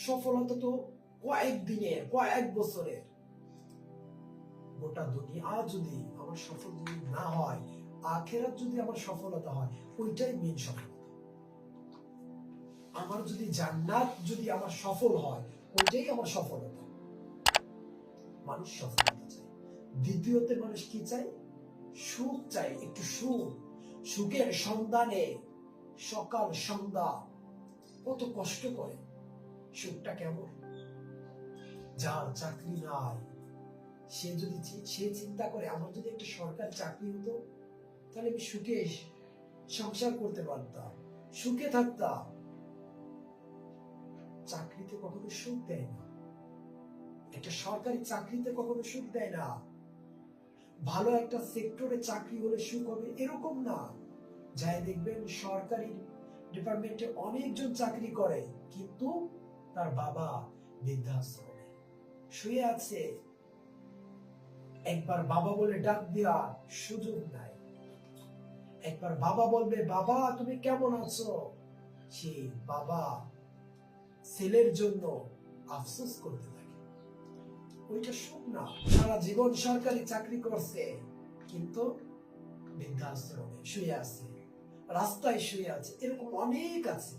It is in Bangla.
সফলতা তো কয়েক দিনের, কয়েক বছরের। গোটা দুনিয়া যদি আমার সফল যদি না হয়, আখেরাত যদি আমার সফলতা হয়, ওইটাই মেন সফলতা। আমার যদি জান্নাত যদি আমার সফল হয়, ওইটাই আমার সফলতা। মানুষ সফলতা চায়। দ্বিতীয়তে মানুষ কি চায়? সুখ চাই, একটু সুখ। সুখের সন্ধানে সকাল সন্ধ্যা কত কষ্ট করে। সুখটা কেমন? যার চাকরি নাই সে চিন্তা করে আমার যদি একটা সরকারি চাকরি হতো, তাহলে আমি সুখে সংসার করতে পারতাম, সুখে থাকতাম। চাকরিতে কখনো সুখ দেয় না, একটা সরকারি চাকরিতে কখনো সুখ দেয় না। ভালো একটা সেক্টরে চাকরি হলে সুখ হবে এরকম না। যাই দেখবেন সরকারি ডিপার্টমেন্টে অনেকজন চাকরি করে, কিন্তু তার বাবা বৃদ্ধাশ্রমে শুয়ে আছে। একবার বাবা বলে ডাক দেওয়ার সুযোগ নাই। একবার বাবা বলবে, বাবা তুমি কেমন আছো? সেই বাবা ছেলের জন্য আফসোস করতে থাকে। ওইটা সুখ না। সারা জীবন সরকারি চাকরি করছে, কিন্তু বৃদ্ধাশ্রমে শুয়ে আছে, রাস্তায় শুয়ে আছে, এরকম অনেক আছে।